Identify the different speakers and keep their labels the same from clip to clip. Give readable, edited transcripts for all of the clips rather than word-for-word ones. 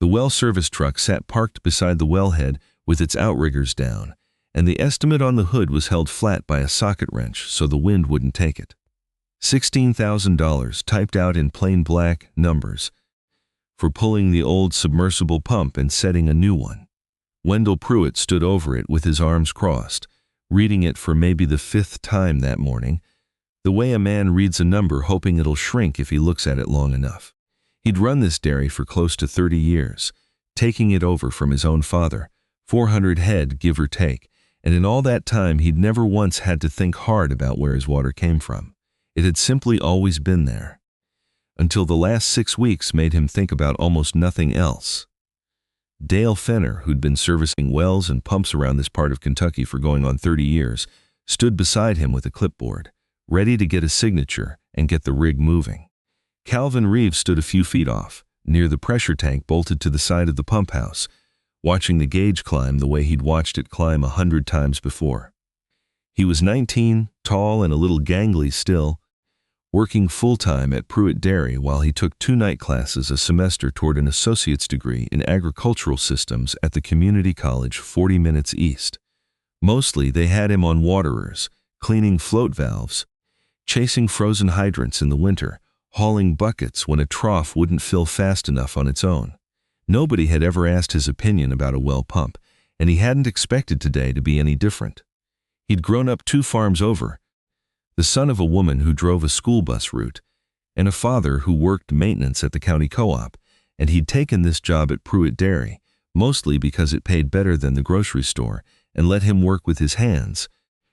Speaker 1: The well service truck sat parked beside the wellhead with its outriggers down, and the estimate on the hood was held flat by a socket wrench so the wind wouldn't take it. $16,000 typed out in plain black numbers for pulling the old submersible pump and setting a new one. Wendell Pruitt stood over it with his arms crossed, reading it for maybe the 5th time that morning, the way a man reads a number hoping it'll shrink if he looks at it long enough. He'd run this dairy for close to 30 years, taking it over from his own father, 400 head give or take, and in all that time he'd never once had to think hard about where his water came from. It had simply always been there. Until the last 6 weeks made him think about almost nothing else. Dale Fenner, who'd been servicing wells and pumps around this part of Kentucky for going on 30 years, stood beside him with a clipboard, ready to get a signature and get the rig moving. Calvin Reeves stood a few feet off, near the pressure tank bolted to the side of the pump house, watching the gauge climb the way he'd watched it climb 100 times before. He was 19, tall and a little gangly still, working full-time at Pruitt Dairy while he took 2 night classes a semester toward an associate's degree in agricultural systems at the community college 40 minutes east. Mostly they had him on waterers, cleaning float valves, chasing frozen hydrants in the winter, hauling buckets when a trough wouldn't fill fast enough on its own. Nobody had ever asked his opinion about a well pump, and he hadn't expected today to be any different. He'd grown up 2 farms over, the son of a woman who drove a school bus route, and a father who worked maintenance at the county co-op, and he'd taken this job at Pruitt Dairy, mostly because it paid better than the grocery store and let him work with his hands,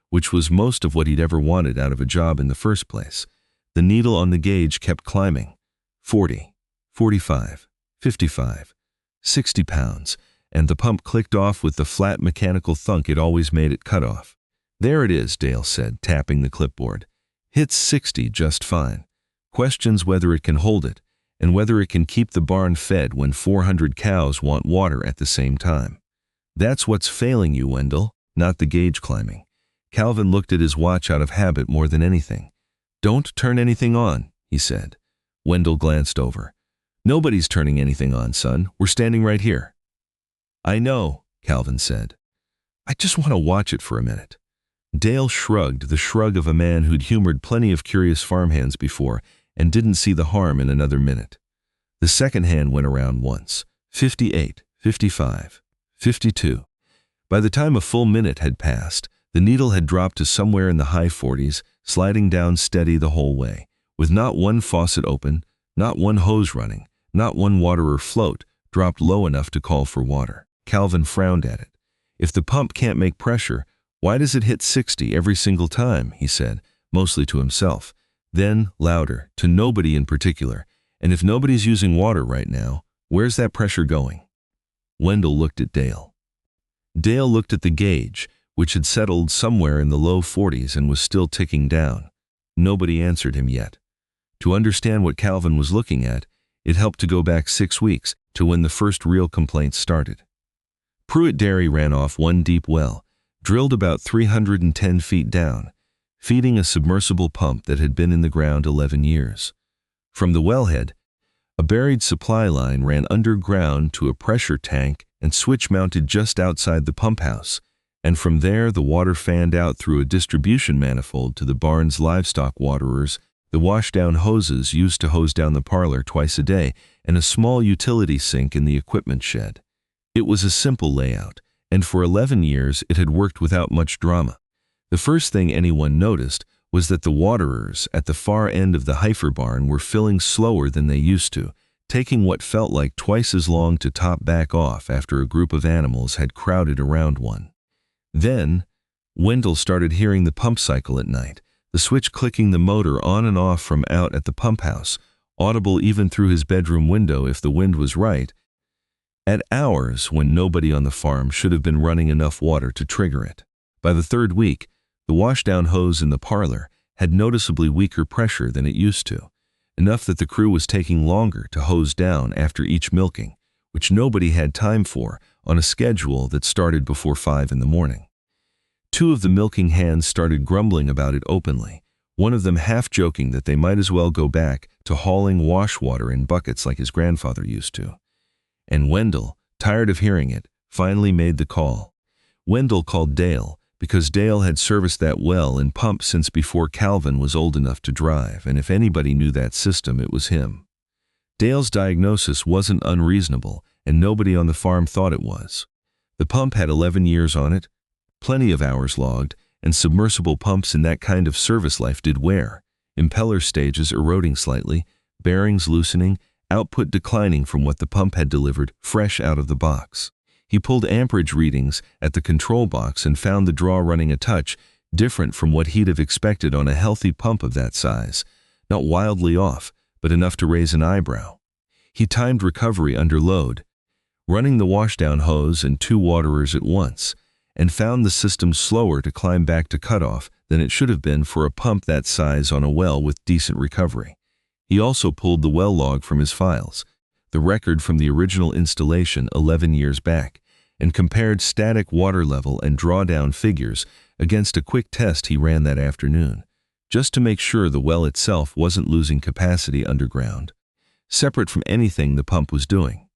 Speaker 1: which was most of what he'd ever wanted out of a job in the first place. The needle on the gauge kept climbing. 40, 45, 55, 60 pounds, and the pump clicked off with the flat mechanical thunk it always made it cut off. "There it is," Dale said, tapping the clipboard. "Hits 60 just fine. Questions whether it can hold it, and whether it can keep the barn fed when 400 cows want water at the same time. That's what's failing you, Wendell, not the gauge climbing." Calvin looked at his watch out of habit more than anything. "Don't turn anything on," he said. Wendell glanced over. "Nobody's turning anything on, son. We're standing right here." "I know," Calvin said. "I just want to watch it for a minute." Dale shrugged, the shrug of a man who'd humored plenty of curious farmhands before and didn't see the harm in another minute. The second hand went around once. 58, 55, 52. By the time a full minute had passed, the needle had dropped to somewhere in the high 40s, sliding down steady the whole way, with not one faucet open, not one hose running, not one waterer float dropped low enough to call for water. Calvin frowned at it. "If the pump can't make pressure, why does it hit 60 every single time?" he said, mostly to himself. Then, louder, to nobody in particular, "And if nobody's using water right now, where's that pressure going?" Wendell looked at Dale. Dale looked at the gauge, which had settled somewhere in the low 40s and was still ticking down. Nobody answered him yet. To understand what Calvin was looking at, it helped to go back 6 weeks to when the first real complaints started. Pruitt Dairy ran off one deep well, drilled about 310 feet down, feeding a submersible pump that had been in the ground 11 years. From the wellhead, a buried supply line ran underground to a pressure tank and switch mounted just outside the pump house, and from there the water fanned out through a distribution manifold to the barn's livestock waterers, the washdown hoses used to hose down the parlor twice a day, and a small utility sink in the equipment shed. It was a simple layout, and for 11 years it had worked without much drama. The first thing anyone noticed was that the waterers at the far end of the heifer barn were filling slower than they used to, taking what felt like twice as long to top back off after a group of animals had crowded around one. Then, Wendell started hearing the pump cycle at night, the switch clicking the motor on and off from out at the pump house, audible even through his bedroom window if the wind was right, at hours when nobody on the farm should have been running enough water to trigger it. By the 3rd week, the washdown hose in the parlor had noticeably weaker pressure than it used to, enough that the crew was taking longer to hose down after each milking, which nobody had time for on a schedule that started before 5 in the morning. 2 of the milking hands started grumbling about it openly, one of them half joking that they might as well go back to hauling wash water in buckets like his grandfather used to. And Wendell, tired of hearing it, finally made the call. Wendell called Dale, because Dale had serviced that well and pump since before Calvin was old enough to drive, and if anybody knew that system, it was him. Dale's diagnosis wasn't unreasonable, and nobody on the farm thought it was. The pump had 11 years on it, plenty of hours logged, and submersible pumps in that kind of service life did wear. Impeller stages eroding slightly, bearings loosening, output declining from what the pump had delivered fresh out of the box. He pulled amperage readings at the control box and found the draw running a touch different from what he'd have expected on a healthy pump of that size. Not wildly off, but enough to raise an eyebrow. He timed recovery under load, running the washdown hose and 2 waterers at once, and found the system slower to climb back to cutoff than it should have been for a pump that size on a well with decent recovery. He also pulled the well log from his files, the record from the original installation 11 years back, and compared static water level and drawdown figures against a quick test he ran that afternoon, just to make sure the well itself wasn't losing capacity underground, separate from anything the pump was doing.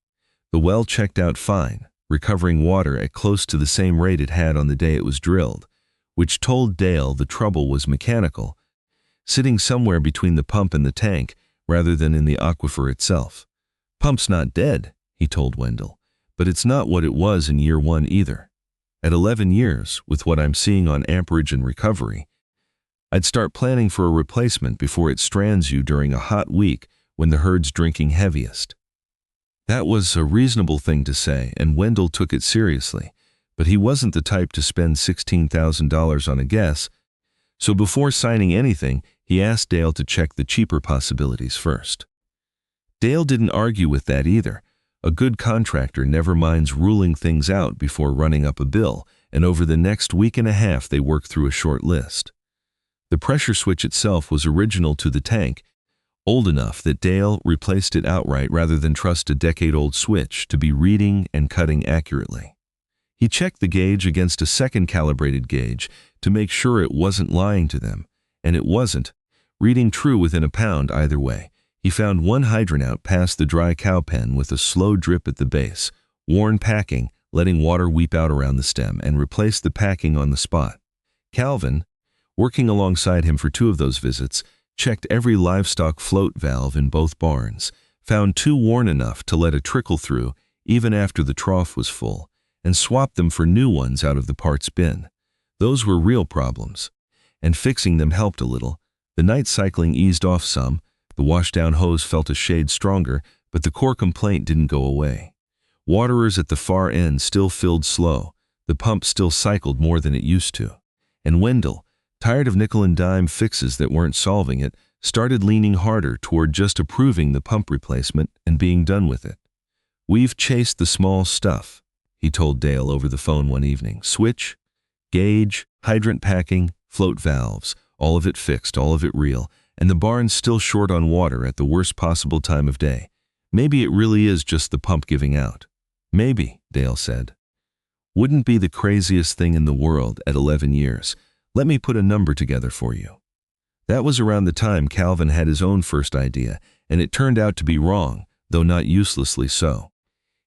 Speaker 1: The well checked out fine, recovering water at close to the same rate it had on the day it was drilled, which told Dale the trouble was mechanical, sitting somewhere between the pump and the tank rather than in the aquifer itself. Pump's not dead, he told Wendell, but it's not what it was in year 1 either. At 11 years, with what I'm seeing on amperage and recovery, I'd start planning for a replacement before it strands you during a hot week when the herd's drinking heaviest. That was a reasonable thing to say, and Wendell took it seriously, but he wasn't the type to spend $16,000 on a guess, so before signing anything, he asked Dale to check the cheaper possibilities first. Dale didn't argue with that either. A good contractor never minds ruling things out before running up a bill, and over the next week and a half they worked through a short list. The pressure switch itself was original to the tank, old enough that Dale replaced it outright rather than trust a decade-old switch to be reading and cutting accurately. He checked the gauge against a second calibrated gauge to make sure it wasn't lying to them, and it wasn't, reading true within a pound either way. He found one hydrant out past the dry cow pen with a slow drip at the base, worn packing, letting water weep out around the stem, and replaced the packing on the spot. Calvin, working alongside him for 2 of those visits, checked every livestock float valve in both barns, found 2 worn enough to let a trickle through even after the trough was full, and swapped them for new ones out of the parts bin. Those were real problems, and fixing them helped a little. The night cycling eased off some, the washdown hose felt a shade stronger, but the core complaint didn't go away. Waterers at the far end still filled slow, the pump still cycled more than it used to, and Wendell, tired of nickel and dime fixes that weren't solving it, started leaning harder toward just approving the pump replacement and being done with it. "We've chased the small stuff," he told Dale over the phone one evening. "Switch, gauge, hydrant packing, float valves, all of it fixed, all of it real, and the barn's still short on water at the worst possible time of day. Maybe it really is just the pump giving out." "Maybe," Dale said. "Wouldn't be the craziest thing in the world at 11 years. Let me put a number together for you." That was around the time Calvin had his own first idea, and it turned out to be wrong, though not uselessly so.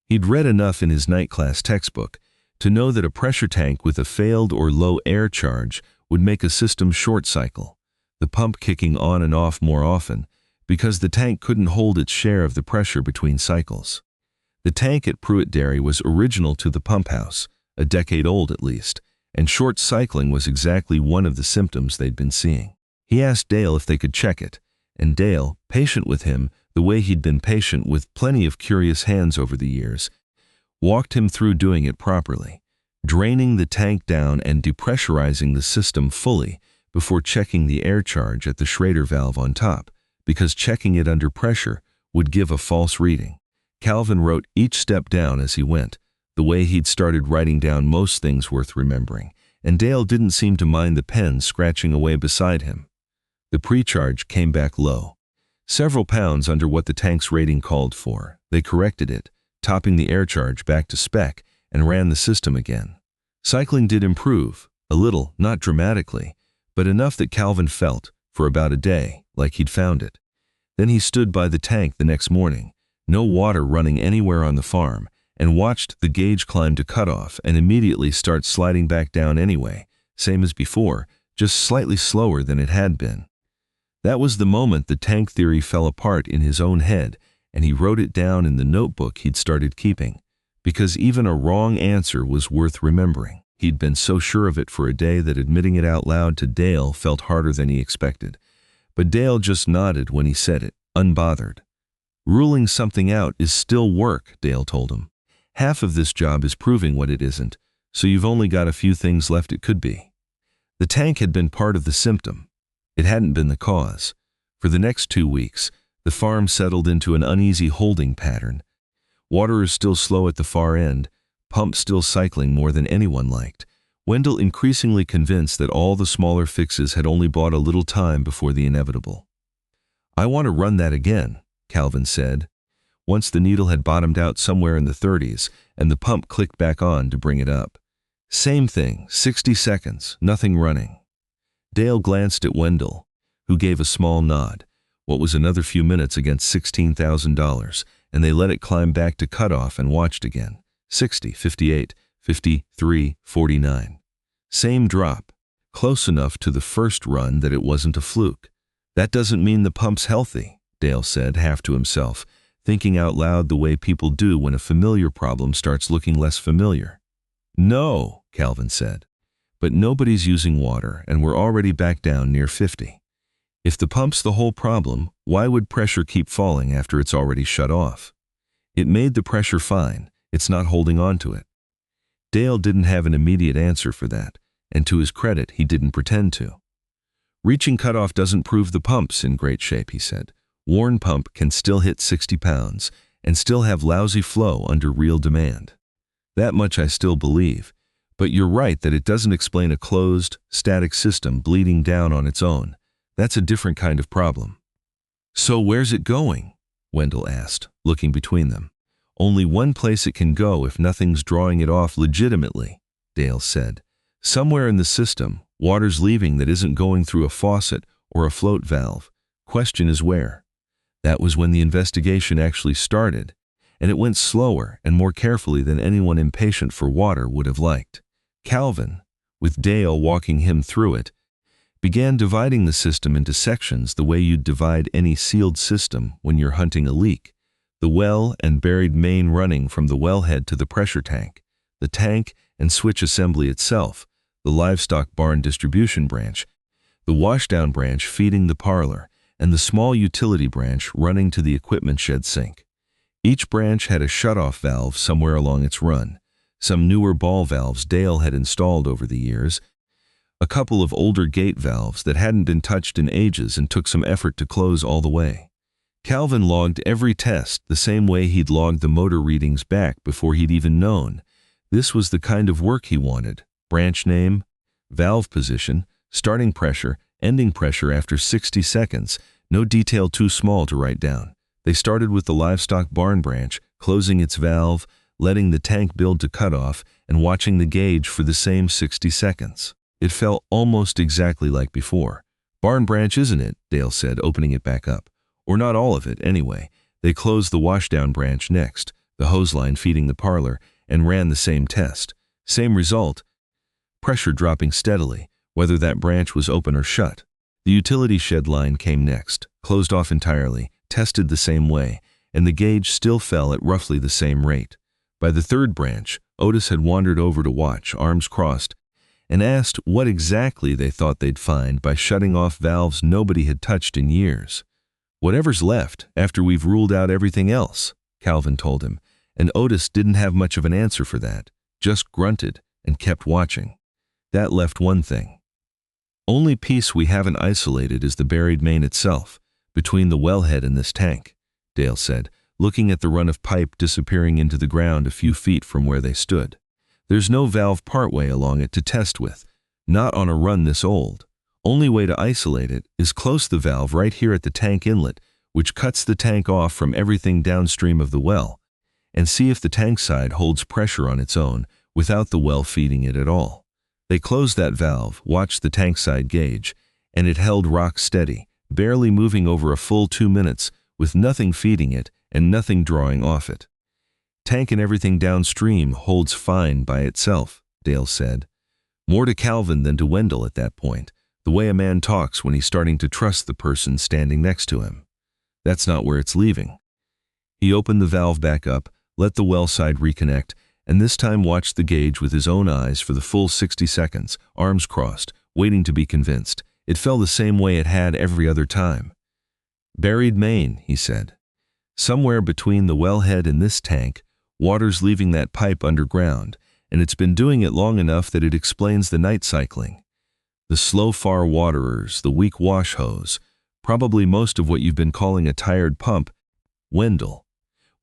Speaker 1: He'd read enough in his night class textbook to know that a pressure tank with a failed or low air charge would make a system short cycle, the pump kicking on and off more often, because the tank couldn't hold its share of the pressure between cycles. The tank at Pruitt Dairy was original to the pump house, a decade old at least, and short cycling was exactly one of the symptoms they'd been seeing. He asked Dale if they could check it, and Dale, patient with him the way he'd been patient with plenty of curious hands over the years, walked him through doing it properly, draining the tank down and depressurizing the system fully before checking the air charge at the Schrader valve on top, because checking it under pressure would give a false reading. Calvin wrote each step down as he went, the way he'd started writing down most things worth remembering, and Dale didn't seem to mind the pen scratching away beside him. The pre-charge came back low, several pounds under what the tank's rating called for. They corrected it, topping the air charge back to spec, and ran the system again. Cycling did improve, a little, not dramatically, but enough that Calvin felt, for about a day, like he'd found it. Then he stood by the tank the next morning, No water running anywhere on the farm, and watched the gauge climb to cutoff and immediately start sliding back down anyway, same as before, just slightly slower than it had been. That was the moment the tank theory fell apart in his own head, and he wrote it down in the notebook he'd started keeping, because even a wrong answer was worth remembering. He'd been so sure of it for a day that admitting it out loud to Dale felt harder than he expected. But Dale just nodded when he said it, unbothered. Ruling something out is still work, Dale told him. Half of this job is proving what it isn't, so you've only got a few things left it could be. The tank had been part of the symptom. It hadn't been the cause. For the next 2 weeks, the farm settled into an uneasy holding pattern. Water is still slow at the far end, pump still cycling more than anyone liked. Wendell increasingly convinced that all the smaller fixes had only bought a little time before the inevitable. I want to run that again, Calvin said, once the needle had bottomed out somewhere in the 30s and the pump clicked back on to bring it up. Same thing, 60 seconds, nothing running. Dale glanced at Wendell, who gave a small nod. What was another few minutes against $16,000, and they let it climb back to cutoff and watched again. 60, 58, 53, 49. Same drop, close enough to the first run that it wasn't a fluke. That doesn't mean the pump's healthy, Dale said, half to himself, thinking out loud the way people do when a familiar problem starts looking less familiar. No, Calvin said, but nobody's using water and we're already back down near 50. If the pump's the whole problem, why would pressure keep falling after it's already shut off? It made the pressure fine, it's not holding on to it. Dale didn't have an immediate answer for that, and to his credit, he didn't pretend to. Reaching cutoff doesn't prove the pump's in great shape, he said. Worn pump can still hit 60 pounds and still have lousy flow under real demand. That much I still believe, but you're right that it doesn't explain a closed, static system bleeding down on its own. That's a different kind of problem. So where's it going? Wendell asked, looking between them. Only one place it can go if nothing's drawing it off legitimately, Dale said. Somewhere in the system, water's leaving that isn't going through a faucet or a float valve. Question is where? That was when the investigation actually started, and it went slower and more carefully than anyone impatient for water would have liked. Calvin, with Dale walking him through it, began dividing the system into sections the way you'd divide any sealed system when you're hunting a leak. The well and buried main running from the wellhead to the pressure tank, the tank and switch assembly itself, the livestock barn distribution branch, the washdown branch feeding the parlor, and the small utility branch running to the equipment shed sink. Each branch had a shutoff valve somewhere along its run, some newer ball valves Dale had installed over the years, a couple of older gate valves that hadn't been touched in ages and took some effort to close all the way. Calvin logged every test the same way he'd logged the motor readings back before he'd even known. This was the kind of work he wanted. Branch name, valve position, starting pressure, ending pressure after 60 seconds, no detail too small to write down. They started with the livestock barn branch, closing its valve, letting the tank build to cutoff, and watching the gauge for the same 60 seconds. It felt almost exactly like before. Barn branch, isn't it? Dale said, opening it back up. Or not all of it, anyway. They closed the washdown branch next, the hose line feeding the parlor, and ran the same test. Same result. Pressure dropping steadily, whether that branch was open or shut. The utility shed line came next, closed off entirely, tested the same way, and the gauge still fell at roughly the same rate. By the third branch, Otis had wandered over to watch, arms crossed, and asked what exactly they thought they'd find by shutting off valves nobody had touched in years. Whatever's left after we've ruled out everything else, Calvin told him, and Otis didn't have much of an answer for that, just grunted and kept watching. That left one thing. Only piece we haven't isolated is the buried main itself, between the wellhead and this tank, Dale said, looking at the run of pipe disappearing into the ground a few feet from where they stood. There's no valve partway along it to test with, not on a run this old. Only way to isolate it is close the valve right here at the tank inlet, which cuts the tank off from everything downstream of the well, and see if the tank side holds pressure on its own without the well feeding it at all. They closed that valve, watched the tank side gauge, and it held rock steady, barely moving over a full 2 minutes, with nothing feeding it and nothing drawing off it. Tank and everything downstream holds fine by itself, Dale said. More to Calvin than to Wendell at that point, the way a man talks when he's starting to trust the person standing next to him. That's not where it's leaving. He opened the valve back up, let the well side reconnect, and this time watched the gauge with his own eyes for the full 60 seconds, arms crossed, waiting to be convinced. It fell the same way it had every other time. Buried main, he said. Somewhere between the wellhead and this tank, water's leaving that pipe underground, and it's been doing it long enough that it explains the night cycling. The slow far waterers, the weak wash hose, probably most of what you've been calling a tired pump. Wendell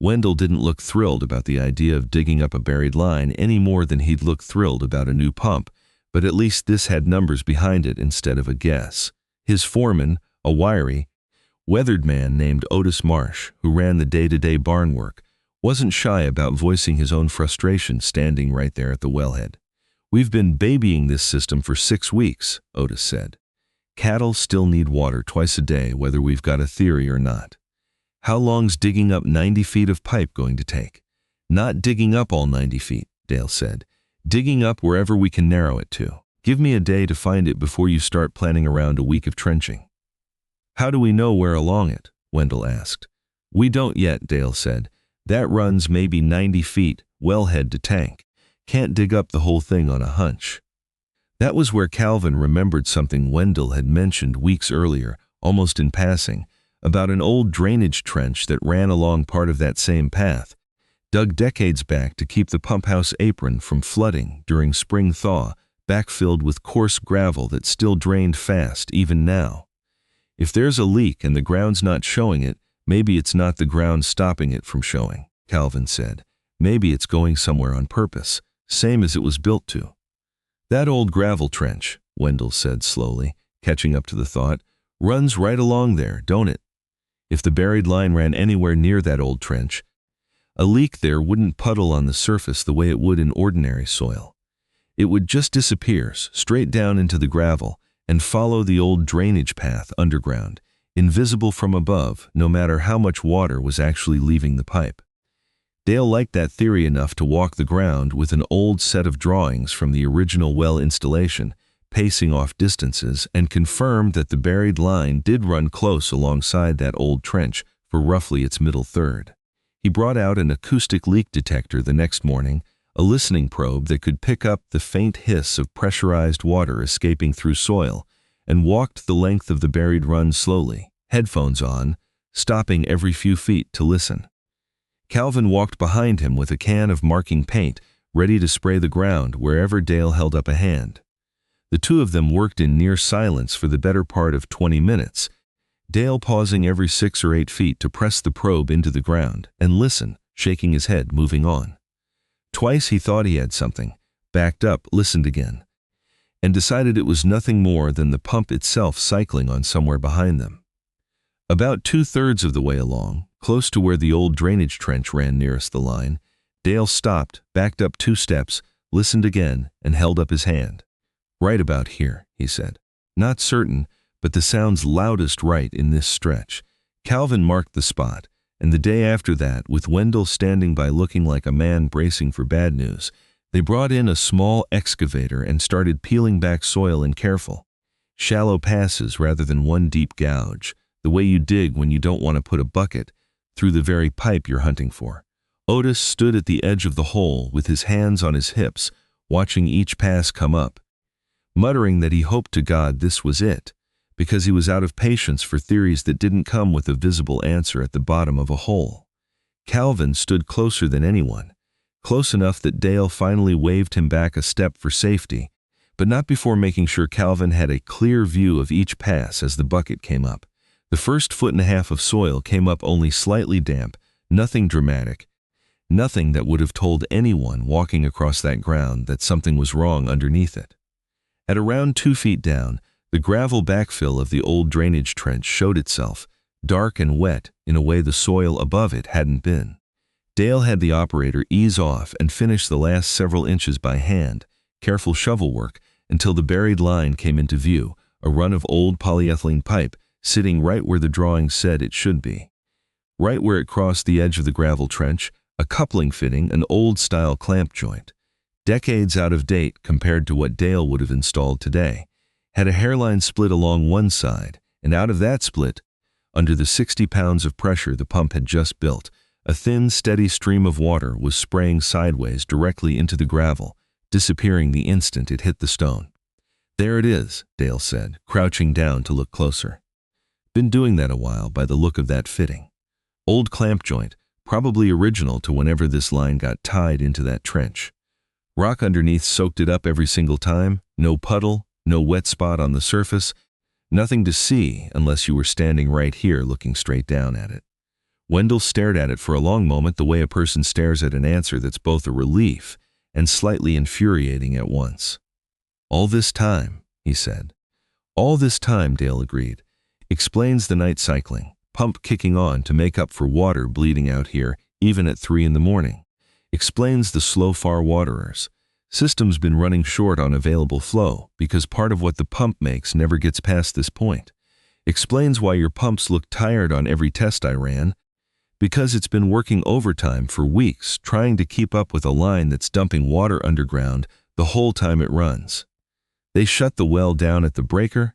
Speaker 1: didn't look thrilled about the idea of digging up a buried line any more than he'd look thrilled about a new pump, but at least this had numbers behind it instead of a guess. His foreman, a wiry, weathered man named Otis Marsh, who ran the day-to-day barn work, wasn't shy about voicing his own frustration standing right there at the wellhead. We've been babying this system for 6 weeks, Otis said. Cattle still need water twice a day whether we've got a theory or not. How long's digging up 90 feet of pipe going to take? Not digging up all 90 feet, Dale said. Digging up wherever we can narrow it to. Give me a day to find it before you start planning around a week of trenching. How do we know where along it? Wendell asked. We don't yet, Dale said. That runs maybe 90 feet, wellhead to tank. Can't dig up the whole thing on a hunch. That was where Calvin remembered something Wendell had mentioned weeks earlier, almost in passing, about an old drainage trench that ran along part of that same path, dug decades back to keep the pump house apron from flooding during spring thaw, backfilled with coarse gravel that still drained fast even now. If there's a leak and the ground's not showing it, maybe it's not the ground stopping it from showing, Calvin said. Maybe it's going somewhere on purpose, same as it was built to. That old gravel trench, Wendell said slowly, catching up to the thought, runs right along there, don't it? If the buried line ran anywhere near that old trench, a leak there wouldn't puddle on the surface the way it would in ordinary soil. It would just disappear straight down into the gravel and follow the old drainage path underground, invisible from above, no matter how much water was actually leaving the pipe. Dale liked that theory enough to walk the ground with an old set of drawings from the original well installation, pacing off distances, and confirmed that the buried line did run close alongside that old trench for roughly its middle third. He brought out an acoustic leak detector the next morning, a listening probe that could pick up the faint hiss of pressurized water escaping through soil, and walked the length of the buried run slowly, headphones on, stopping every few feet to listen. Calvin walked behind him with a can of marking paint, ready to spray the ground wherever Dale held up a hand. The two of them worked in near silence for the better part of 20 minutes, Dale pausing every 6 or 8 feet to press the probe into the ground and listen, shaking his head, moving on. Twice he thought he had something, backed up, listened again, and decided it was nothing more than the pump itself cycling on somewhere behind them. About 2/3 of the way along, close to where the old drainage trench ran nearest the line, Dale stopped, backed up 2 steps, listened again, and held up his hand. Right about here, he said. Not certain, but the sound's loudest right in this stretch. Calvin marked the spot, and the day after that, with Wendell standing by looking like a man bracing for bad news, they brought in a small excavator and started peeling back soil in careful, shallow passes rather than one deep gouge, the way you dig when you don't want to put a bucket through the very pipe you're hunting for. Otis stood at the edge of the hole with his hands on his hips, watching each pass come up, muttering that he hoped to God this was it, because he was out of patience for theories that didn't come with a visible answer at the bottom of a hole. Calvin stood closer than anyone, close enough that Dale finally waved him back a step for safety, but not before making sure Calvin had a clear view of each pass as the bucket came up. The first 1.5 feet of soil came up only slightly damp, nothing dramatic, nothing that would have told anyone walking across that ground that something was wrong underneath it. At around 2 feet down, the gravel backfill of the old drainage trench showed itself, dark and wet in a way the soil above it hadn't been. Dale had the operator ease off and finish the last several inches by hand, careful shovel work, until the buried line came into view, a run of old polyethylene pipe sitting right where the drawing said it should be. Right where it crossed the edge of the gravel trench, a coupling fitting, an old-style clamp joint, decades out of date compared to what Dale would have installed today, had a hairline split along one side, and out of that split, under the 60 pounds of pressure the pump had just built, a thin, steady stream of water was spraying sideways directly into the gravel, disappearing the instant it hit the stone. "There it is," Dale said, crouching down to look closer. "Been doing that a while by the look of that fitting. Old clamp joint, probably original to whenever this line got tied into that trench. Rock underneath soaked it up every single time, no puddle, no wet spot on the surface, nothing to see unless you were standing right here looking straight down at it." Wendell stared at it for a long moment, the way a person stares at an answer that's both a relief and slightly infuriating at once. "All this time," he said. "All this time," Dale agreed. "Explains the night cycling, pump kicking on to make up for water bleeding out here even at 3 in the morning. Explains the slow far waterers. System's been running short on available flow because part of what the pump makes never gets past this point. Explains why your pumps look tired on every test I ran. Because it's been working overtime for weeks trying to keep up with a line that's dumping water underground the whole time it runs. They shut the well down at the breaker,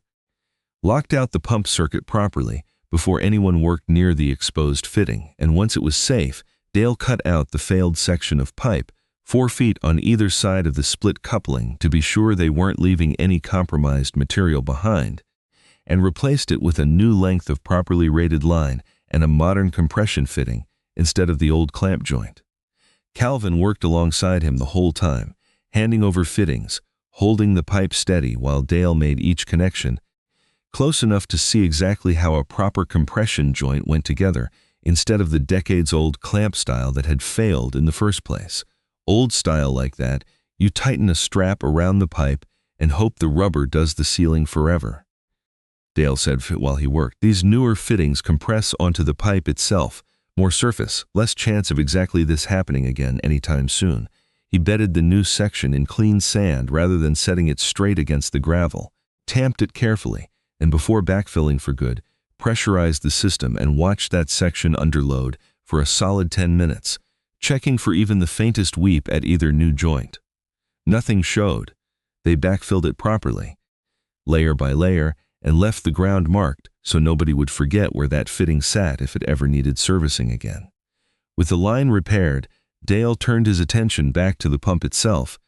Speaker 1: locked out the pump circuit properly before anyone worked near the exposed fitting, and once it was safe, Dale cut out the failed section of pipe 4 feet on either side of the split coupling to be sure they weren't leaving any compromised material behind, and replaced it with a new length of properly rated line and a modern compression fitting instead of the old clamp joint. Calvin worked alongside him the whole time, handing over fittings, holding the pipe steady while Dale made each connection, close enough to see exactly how a proper compression joint went together instead of the decades-old clamp style that had failed in the first place. Old style like that, you tighten a strap around the pipe and hope the rubber does the sealing forever. Dale said while he worked. These newer fittings compress onto the pipe itself, more surface, less chance of exactly this happening again anytime soon. He bedded the new section in clean sand rather than setting it straight against the gravel, tamped it carefully, and before backfilling for good, pressurized the system and watched that section under load for a solid 10 minutes, checking for even the faintest weep at either new joint. Nothing showed. They backfilled it properly, layer by layer, and left the ground marked so nobody would forget where that fitting sat if it ever needed servicing again. With the line repaired, Dale turned his attention back to the pump itself,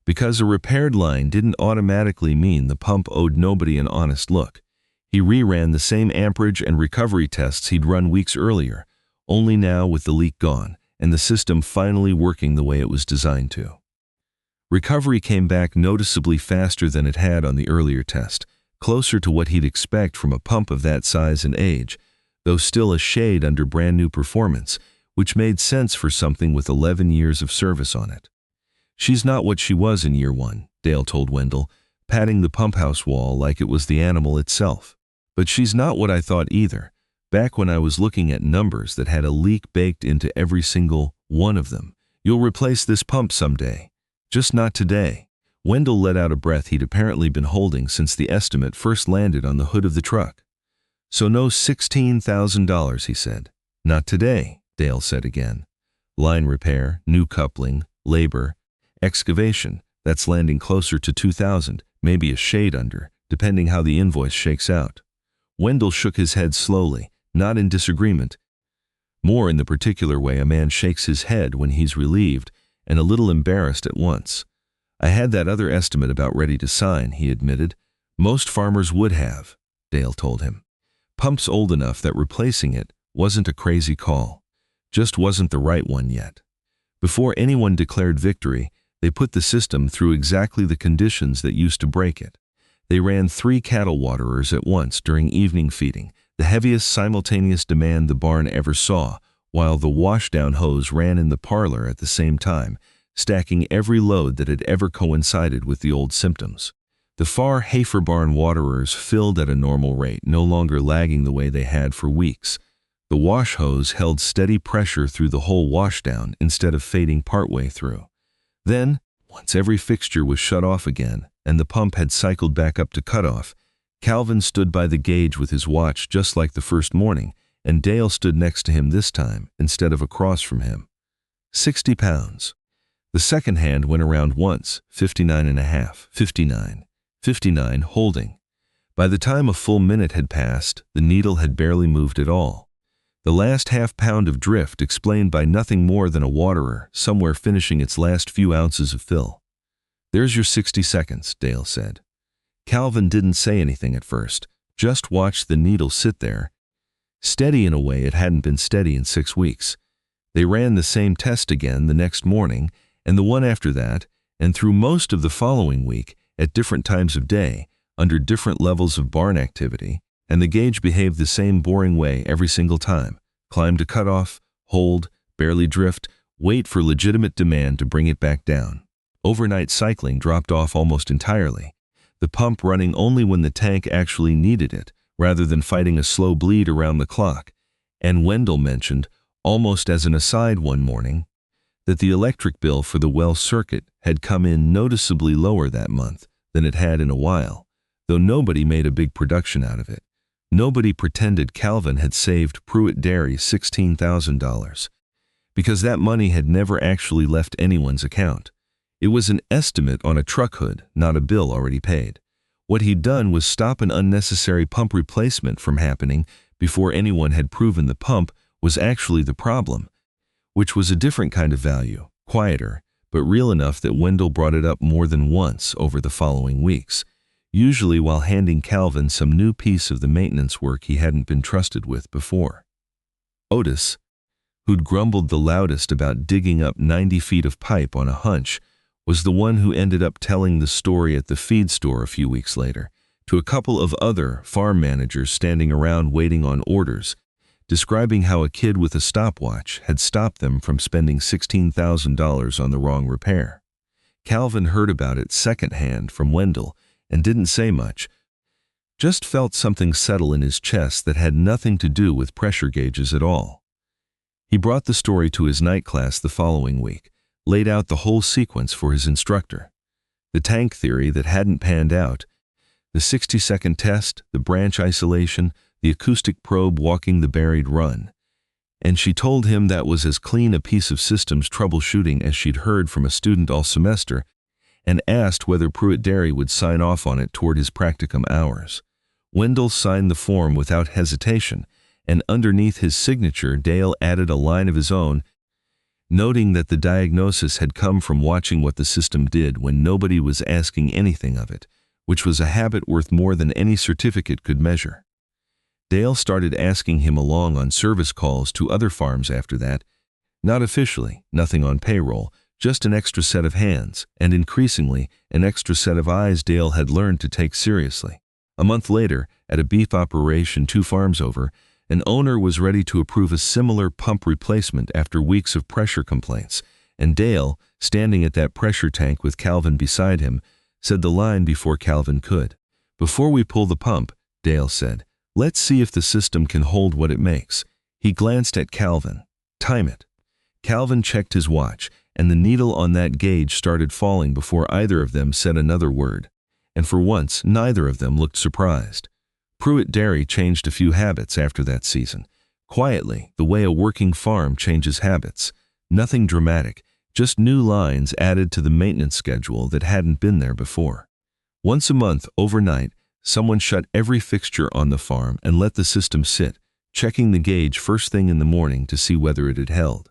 Speaker 1: because a repaired line didn't automatically mean the pump owed nobody an honest look. He reran the same amperage and recovery tests he'd run weeks earlier, only now with the leak gone and the system finally working the way it was designed to. Recovery came back noticeably faster than it had on the earlier test, closer to what he'd expect from a pump of that size and age, though still a shade under brand new performance, which made sense for something with 11 years of service on it. "She's not what she was in year 1, Dale told Wendell, patting the pump house wall like it was the animal itself. "But she's not what I thought either, back when I was looking at numbers that had a leak baked into every single one of them. You'll replace this pump someday, just not today." Wendell let out a breath he'd apparently been holding since the estimate first landed on the hood of the truck. "So no $16,000, he said. "Not today," Dale said again. "Line repair, new coupling, labor, excavation, that's landing closer to $2,000, maybe a shade under, depending how the invoice shakes out." Wendell shook his head slowly, not in disagreement, more in the particular way a man shakes his head when he's relieved and a little embarrassed at once. "I had that other estimate about ready to sign," he admitted. "Most farmers would have," Dale told him. "Pump's old enough that replacing it wasn't a crazy call. Just wasn't the right one yet." Before anyone declared victory, they put the system through exactly the conditions that used to break it. They ran 3 cattle waterers at once during evening feeding, the heaviest simultaneous demand the barn ever saw, while the washdown hose ran in the parlor at the same time, stacking every load that had ever coincided with the old symptoms. The far Hafer barn waterers filled at a normal rate, no longer lagging the way they had for weeks. The wash hose held steady pressure through the whole washdown instead of fading partway through. Then, once every fixture was shut off again and the pump had cycled back up to cutoff, Calvin stood by the gauge with his watch just like the first morning and Dale stood next to him this time instead of across from him. 60 pounds. The second hand went around once, 59.5, 59, 59, holding. By the time a full minute had passed, the needle had barely moved at all. The last half-pound of drift explained by nothing more than a waterer somewhere finishing its last few ounces of fill. "There's your 60 seconds, Dale said. Calvin didn't say anything at first, just watched the needle sit there, steady in a way it hadn't been steady in 6 weeks. They ran the same test again the next morning, and the one after that, and through most of the following week, at different times of day, under different levels of barn activity, and the gauge behaved the same boring way every single time. Climb to cutoff, hold, barely drift, wait for legitimate demand to bring it back down. Overnight cycling dropped off almost entirely, the pump running only when the tank actually needed it, rather than fighting a slow bleed around the clock. And Wendell mentioned, almost as an aside one morning, that the electric bill for the well circuit had come in noticeably lower that month than it had in a while, though nobody made a big production out of it. Nobody pretended Calvin had saved Pruitt Dairy $16,000, because that money had never actually left anyone's account. It was an estimate on a truck hood, not a bill already paid. What he'd done was stop an unnecessary pump replacement from happening before anyone had proven the pump was actually the problem, which was a different kind of value, quieter, but real enough that Wendell brought it up more than once over the following weeks, usually while handing Calvin some new piece of the maintenance work he hadn't been trusted with before. Otis, who'd grumbled the loudest about digging up 90 feet of pipe on a hunch, was the one who ended up telling the story at the feed store a few weeks later, to a couple of other farm managers standing around waiting on orders, describing how a kid with a stopwatch had stopped them from spending $16,000 on the wrong repair. Calvin heard about it secondhand from Wendell and didn't say much, just felt something settle in his chest that had nothing to do with pressure gauges at all. He brought the story to his night class the following week, laid out the whole sequence for his instructor. The tank theory that hadn't panned out, the 60-second test, the branch isolation, the acoustic probe walking the buried run. And she told him that was as clean a piece of systems troubleshooting as she'd heard from a student all semester, and asked whether Pruitt Dairy would sign off on it toward his practicum hours. Wendell signed the form without hesitation, and underneath his signature Dale added a line of his own, noting that the diagnosis had come from watching what the system did when nobody was asking anything of it, which was a habit worth more than any certificate could measure. Dale started asking him along on service calls to other farms after that, not officially, nothing on payroll, just an extra set of hands, and increasingly, an extra set of eyes Dale had learned to take seriously. A month later, at a beef operation 2 farms over, an owner was ready to approve a similar pump replacement after weeks of pressure complaints, and Dale, standing at that pressure tank with Calvin beside him, said the line before Calvin could. "Before we pull the pump," Dale said, "let's see if the system can hold what it makes." He glanced at Calvin. "Time it." Calvin checked his watch, and the needle on that gauge started falling before either of them said another word. And for once, neither of them looked surprised. Pruitt Dairy changed a few habits after that season. Quietly, the way a working farm changes habits. Nothing dramatic, just new lines added to the maintenance schedule that hadn't been there before. Once a month, overnight, someone shut every fixture on the farm and let the system sit, checking the gauge first thing in the morning to see whether it had held.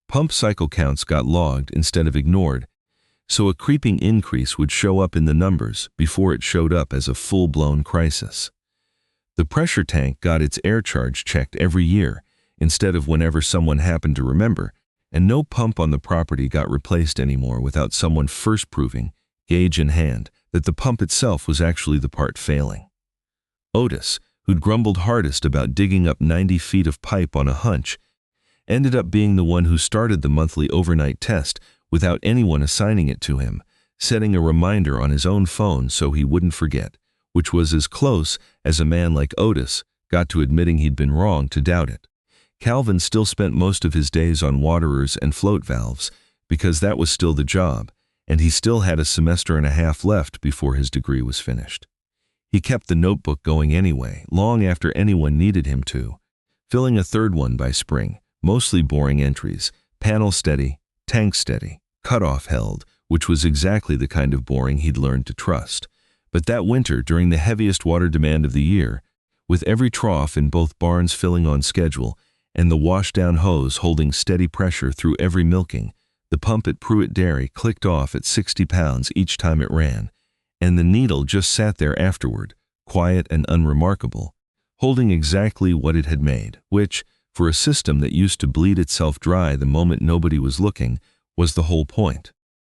Speaker 1: Pump cycle counts got logged instead of ignored, so a creeping increase would show up in the numbers before it showed up as a full-blown crisis. The pressure tank got its air charge checked every year, instead of whenever someone happened to remember, and no pump on the property got replaced anymore without someone first proving, gauge in hand, that the pump itself was actually the part failing. Otis, who'd grumbled hardest about digging up 90 feet of pipe on a hunch, ended up being the one who started the monthly overnight test without anyone assigning it to him, setting a reminder on his own phone so he wouldn't forget, which was as close as a man like Otis got to admitting he'd been wrong to doubt it. Calvin still spent most of his days on waterers and float valves, because that was still the job, and he still had a semester and a half left before his degree was finished. He kept the notebook going anyway, long after anyone needed him to, filling a third one by spring, mostly boring entries, panel steady, tank steady, cutoff held, which was exactly the kind of boring he'd learned to trust. But that winter, during the heaviest water demand of the year, with every trough in both barns filling on schedule, and the washdown hose holding steady pressure through every milking, the pump at Pruitt Dairy clicked off at 60 pounds each time it ran, and the needle just sat there afterward, quiet and unremarkable, holding exactly what it had made, which, for a system that used to bleed itself dry the moment nobody was looking, was the whole point.